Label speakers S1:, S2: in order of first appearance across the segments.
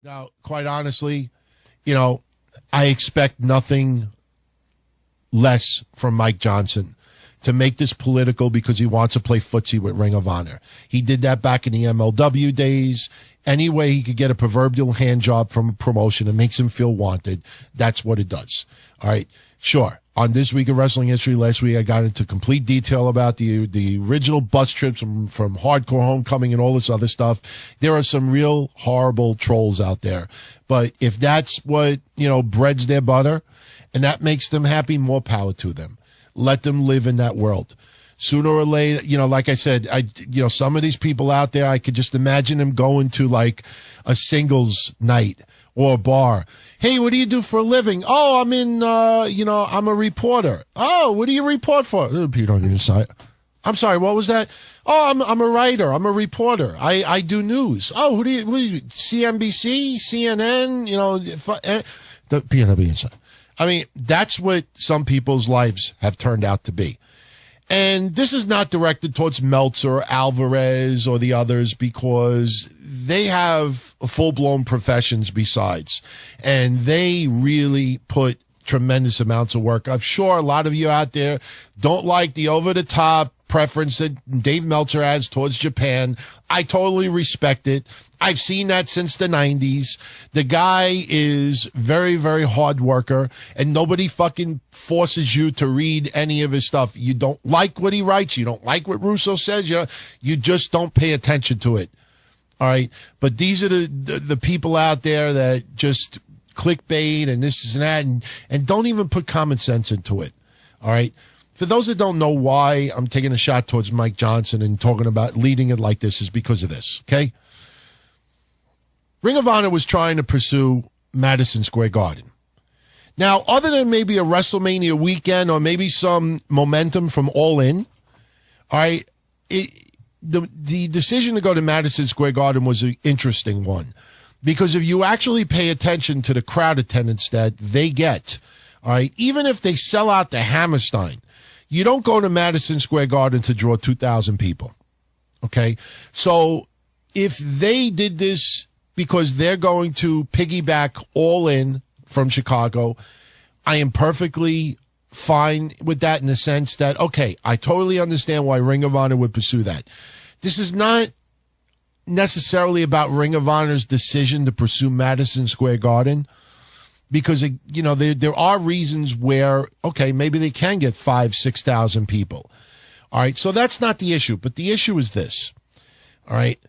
S1: Now, quite honestly, you know, I expect nothing less from Mike Johnson to make this political because he wants to play footsie with Ring of Honor. He did that back in the MLW days. Any way he could get a proverbial hand job from a promotion that makes him feel wanted, that's what it does. All right, sure. On This Week of Wrestling History last week, I got into complete detail about the original bus trips from Hardcore Homecoming and all this other stuff. There are some real horrible trolls out there. But if that's what, breads their butter and that makes them happy, more power to them. Let them live in that world. Sooner or later, like I said, some of these people out there, I could just imagine them going to like a singles night or a bar. Hey, what do you do for a living? Oh, I'm a reporter. Oh, what do you report for? Peter on the inside. I'm sorry, what was that? Oh, I'm a writer. I'm a reporter. I do news. Oh, who do you CNBC, CNN, the PNW inside. I mean, that's what some people's lives have turned out to be. And this is not directed towards Meltzer, Alvarez, or the others because they have full-blown professions besides. And they really put tremendous amounts of work. I'm sure a lot of you out there don't like the over-the-top preference that Dave Meltzer has towards Japan. I totally respect it. I've seen that since the 90s. The guy is very, very hard worker, and nobody fucking forces you to read any of his stuff. You don't like what he writes. You don't like what Russo says. You just don't pay attention to it. All right? But these are the people out there that just clickbait and this and that and don't even put common sense into it. All right? For those that don't know why I'm taking a shot towards Mike Johnson and talking about leading it like this is because of this, okay? Ring of Honor was trying to pursue Madison Square Garden. Now, other than maybe a WrestleMania weekend or maybe some momentum from All In, all right, the decision to go to Madison Square Garden was an interesting one. Because if you actually pay attention to the crowd attendance that they get, all right, even if they sell out the Hammerstein, you don't go to Madison Square Garden to draw 2,000 people, okay? So if they did this because they're going to piggyback All In from Chicago, I am perfectly fine with that in the sense that, okay, I totally understand why Ring of Honor would pursue that. This is not necessarily about Ring of Honor's decision to pursue Madison Square Garden because, there are reasons where, okay, maybe they can get 5,000, 6,000 people. All right, so that's not the issue, but the issue is this. All right,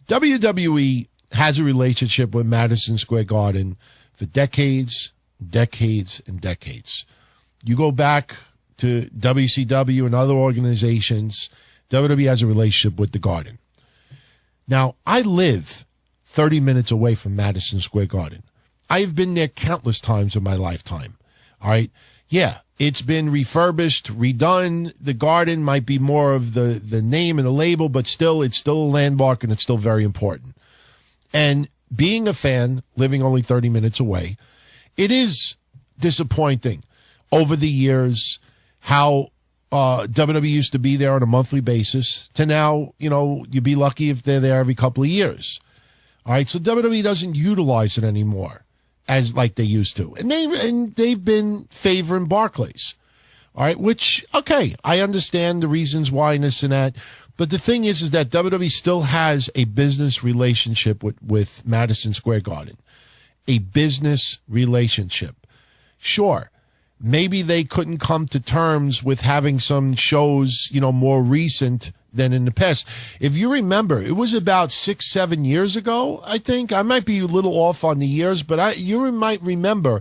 S1: WWE has a relationship with Madison Square Garden for decades, decades, and decades. You go back to WCW and other organizations, WWE has a relationship with the Garden. Now, I live 30 minutes away from Madison Square Garden. I've been there countless times in my lifetime. All right. Yeah, it's been refurbished, redone. The Garden might be more of the name and the label, but still, it's still a landmark and it's still very important. And being a fan, living only 30 minutes away, it is disappointing over the years how WWE used to be there on a monthly basis to now, you'd be lucky if they're there every couple of years. All right, so WWE doesn't utilize it anymore as like they used to. And they've been favoring Barclays. All right, which, okay, I understand the reasons why and this and that. But the thing is that WWE still has a business relationship with Madison Square Garden. A business relationship. Sure, maybe they couldn't come to terms with having some shows, more recent than in the past. If you remember, it was about 6, 7 years ago, I think. I might be a little off on the years, but you might remember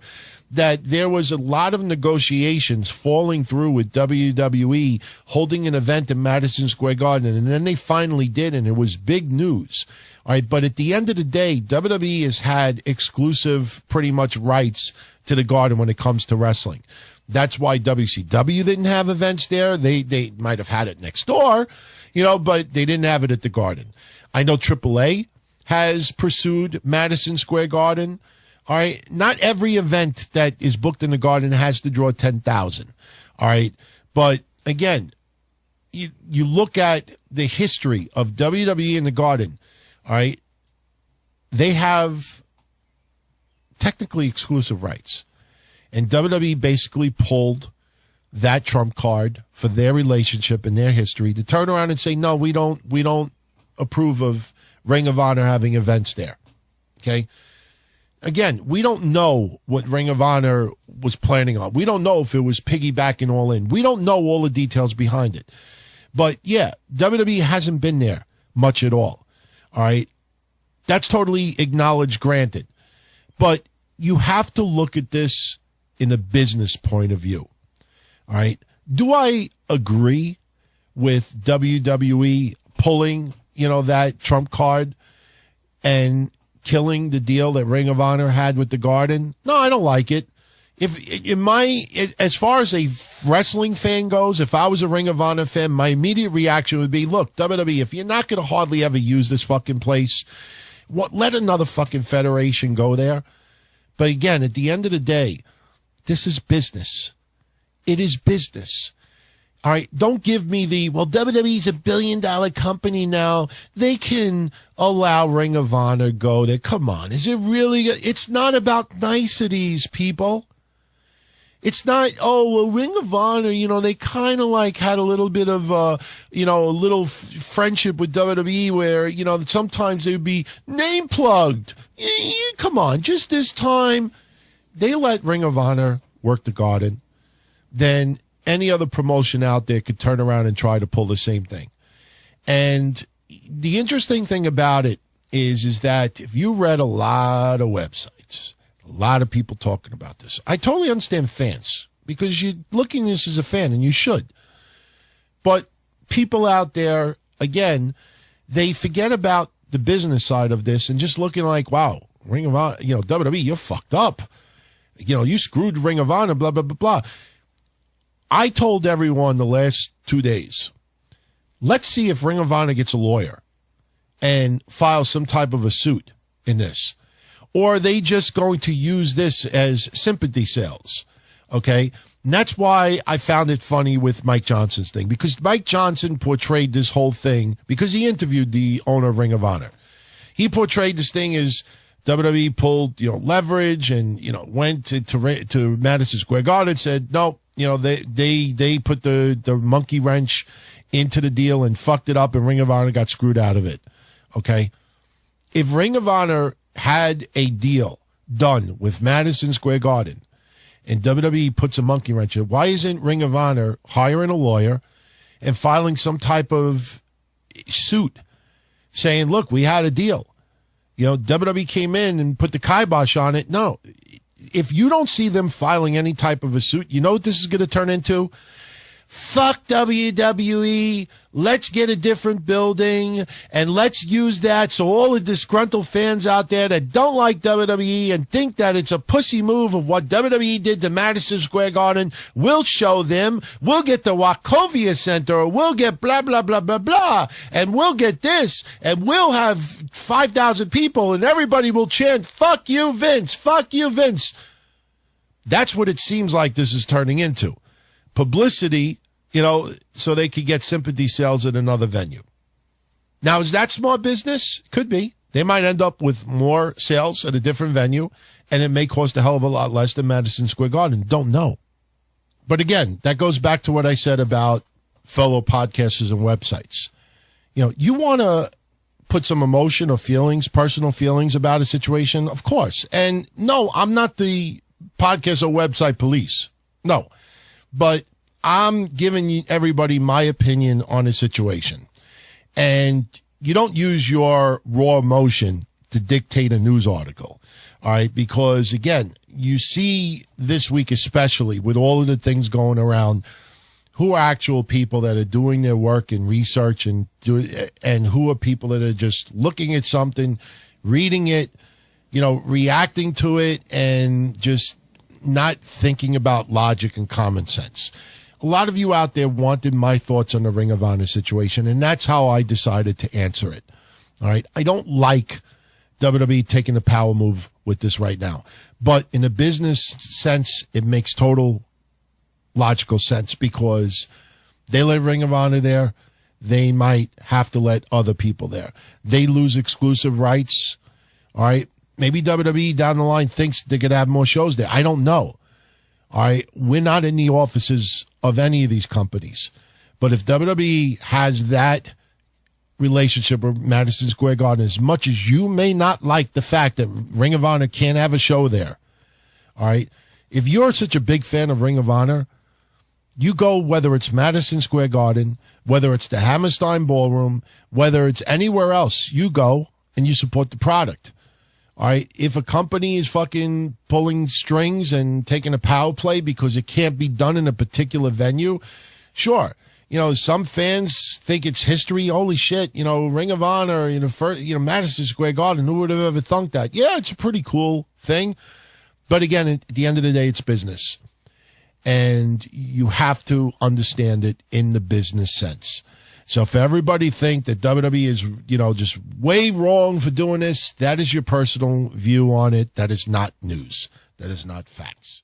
S1: that there was a lot of negotiations falling through with WWE holding an event in Madison Square Garden, and then they finally did, and it was big news. All right, but at the end of the day, WWE has had exclusive, pretty much, rights to the Garden when it comes to wrestling. That's why WCW didn't have events there. They might have had it next door, but they didn't have it at the Garden. I know AAA has pursued Madison Square Garden. All right, not every event that is booked in the Garden has to draw 10,000. All right, but again, you look at the history of WWE in the Garden. All right, they have technically exclusive rights. And WWE basically pulled that trump card for their relationship and their history to turn around and say, no, we don't approve of Ring of Honor having events there. Okay? Again, we don't know what Ring of Honor was planning on. We don't know if it was piggybacking all in. We don't know all the details behind it. But yeah, WWE hasn't been there much at all. All right? That's totally acknowledged, granted. But you have to look at this in a business point of view. All right? Do I agree with WWE pulling, that trump card and killing the deal that Ring of Honor had with the Garden? No, I don't like it. As far as a wrestling fan goes, if I was a Ring of Honor fan, my immediate reaction would be, look, WWE, if you're not going to hardly ever use this fucking place, let another fucking federation go there. But again, at the end of the day, this is business. It is business. All right, don't give me WWE's a $1 billion company now. They can allow Ring of Honor go there. Come on, is it really? It's not about niceties, people. It's not, Ring of Honor, they kind of like had a little bit of, a little friendship with WWE where, sometimes they would be name plugged. Come on, just this time, they let Ring of Honor work the Garden. Then any other promotion out there could turn around and try to pull the same thing. And the interesting thing about it is that if you read a lot of websites, a lot of people talking about this, I totally understand fans because you're looking at this as a fan and you should. But people out there, again, they forget about the business side of this and just looking like, wow, Ring of Honor, WWE, you're fucked up. You screwed Ring of Honor, blah, blah, blah, blah. I told everyone the last 2 days, let's see if Ring of Honor gets a lawyer and files some type of a suit in this. Or are they just going to use this as sympathy sales? Okay? And that's why I found it funny with Mike Johnson's thing. Because Mike Johnson portrayed this whole thing, because he interviewed the owner of Ring of Honor. He portrayed this thing as WWE pulled, leverage and, went to Madison Square Garden and said, no, they put the monkey wrench into the deal and fucked it up and Ring of Honor got screwed out of it. Okay? If Ring of Honor had a deal done with Madison Square Garden and WWE puts a monkey wrench in, why isn't Ring of Honor hiring a lawyer and filing some type of suit saying, look, we had a deal. WWE came in and put the kibosh on it. No, if you don't see them filing any type of a suit, you know what this is going to turn into? Fuck WWE. Let's get a different building and let's use that so all the disgruntled fans out there that don't like WWE and think that it's a pussy move of what WWE did to Madison Square Garden, we'll show them. We'll get the Wachovia Center or we'll get blah, blah, blah, blah, blah. And we'll get this and we'll have 5,000 people and everybody will chant, fuck you, Vince. Fuck you, Vince. That's what it seems like this is turning into. Publicity, so they could get sympathy sales at another venue. Now, is that smart business? Could be. They might end up with more sales at a different venue, and it may cost a hell of a lot less than Madison Square Garden. Don't know. But again, that goes back to what I said about fellow podcasters and websites. You want to put some emotion or feelings, personal feelings about a situation, of course. And no, I'm not the podcast or website police. No. But I'm giving everybody my opinion on a situation. And you don't use your raw emotion to dictate a news article. All right? Because, again, you see this week especially with all of the things going around, who are actual people that are doing their work and research and who are people that are just looking at something, reading it, reacting to it, and just not thinking about logic and common sense. A lot of you out there wanted my thoughts on the Ring of Honor situation, and that's how I decided to answer it. All right? I don't like WWE taking a power move with this right now. But in a business sense, it makes total logical sense because they let Ring of Honor there. They might have to let other people there. They lose exclusive rights. All right? Maybe WWE down the line thinks they could have more shows there. I don't know. All right. We're not in the offices of any of these companies. But if WWE has that relationship with Madison Square Garden, as much as you may not like the fact that Ring of Honor can't have a show there, all right, if you're such a big fan of Ring of Honor, you go, whether it's Madison Square Garden, whether it's the Hammerstein Ballroom, whether it's anywhere else, you go and you support the product. All right. If a company is fucking pulling strings and taking a power play because it can't be done in a particular venue, sure. You know, some fans think it's history. Holy shit. You know, Ring of Honor, Madison Square Garden. Who would have ever thunk that? Yeah, it's a pretty cool thing. But again, at the end of the day, it's business. And you have to understand it in the business sense. So if everybody think that WWE is, just way wrong for doing this, that is your personal view on it. That is not news. That is not facts.